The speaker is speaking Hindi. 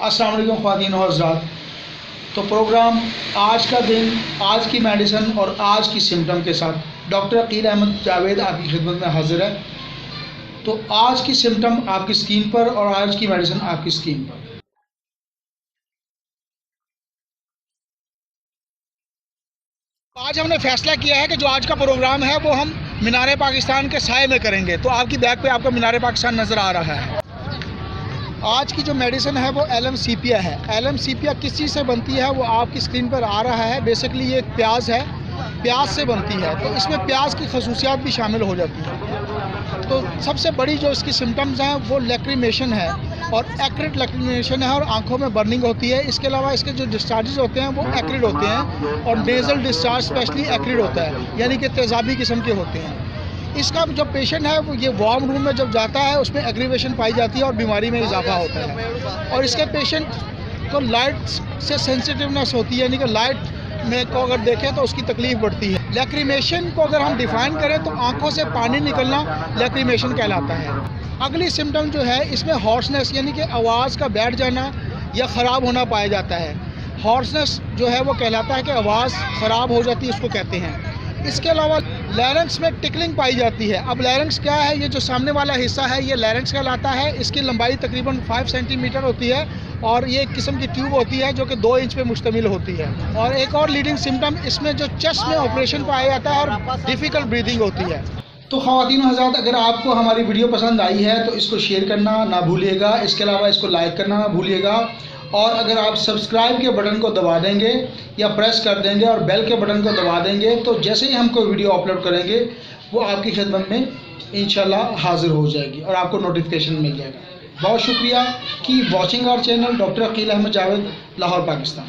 अस्सलाम वालेकुम ख़वातीन और हज़रात। तो प्रोग्राम आज का दिन, आज की मेडिसिन और आज की सिम्टम के साथ डॉक्टर अकील अहमद जावेद आपकी खिदमत में हाजिर है। तो आज की सिम्टम आपकी स्क्रीन पर और आज की मेडिसिन आपकी स्क्रीन पर। आज हमने फैसला किया है कि जो आज का प्रोग्राम है वो हम मीनार पाकिस्तान के साए में करेंगे। तो आपकी बैग पे आपको मीनार पाकिस्तान नज़र आ रहा है। आज की जो मेडिसिन है वो एलम सीपिया है। एलम सीपिया किस चीज़ से बनती है वो आपकी स्क्रीन पर आ रहा है। बेसिकली ये एक प्याज है, प्याज से बनती है। तो इसमें प्याज की खसूसियात भी शामिल हो जाती हैं। तो सबसे बड़ी जो इसकी सिम्टम्स हैं वो लैक्रिमेशन है और एक्रिड लैक्रिमेशन है और आंखों में बर्निंग होती है। इसके अलावा इसके जो डिस्चार्जेस होते हैं वो एक्रिड होते हैं और नेज़ल डिस्चार्ज स्पेशली एक्रिड होता है, यानी कि तेज़ाबी किस्म के होते हैं। इसका जो पेशेंट है वो ये वार्म रूम में जब जाता है उसमें एग्रीवेशन पाई जाती है और बीमारी में इजाफा होता है। और इसके पेशेंट को लाइट से सेंसिटिवनेस होती है, यानी कि लाइट में को अगर देखें तो उसकी तकलीफ बढ़ती है। लैक्रिमेशन को अगर हम डिफ़ाइन करें तो आंखों से पानी निकलना लैक्रिमेशन कहलाता है। अगली सिम्टम जो है इसमें हॉर्सनेस, यानी कि आवाज़ का बैठ जाना या ख़राब होना पाया जाता है। हॉर्सनेस जो है वो कहलाता है कि आवाज़ ख़राब हो जाती है, उसको कहते हैं। इसके अलावा लैरिंक्स में टिकलिंग पाई जाती है। अब लैरिंक्स क्या है? ये जो सामने वाला हिस्सा है ये लैरिंक्स कहलाता है। इसकी लंबाई तकरीबन 5 सेंटीमीटर होती है और ये एक किस्म की ट्यूब होती है जो कि 2 इंच पे मुश्तमिल होती है। और एक और लीडिंग सिम्टम इसमें जो चेस्ट में ऑपरेशन पाया जाता है और डिफ़िकल्ट ब्रीदिंग होती है। तो ख़वातीन हज़रात, अगर आपको हमारी वीडियो पसंद आई है तो इसको शेयर करना ना भूलिएगा। इसके अलावा इसको लाइक करना ना भूलिएगा। और अगर आप सब्सक्राइब के बटन को दबा देंगे या प्रेस कर देंगे और बेल के बटन को दबा देंगे तो जैसे ही हम कोई वीडियो अपलोड करेंगे वो आपकी खिदमत में इंशाल्लाह हाज़िर हो जाएगी और आपको नोटिफिकेशन मिल जाएगा। बहुत शुक्रिया। Keep watching our channel doctor Akeel Ahmed Javed, Lahore, Pakistan.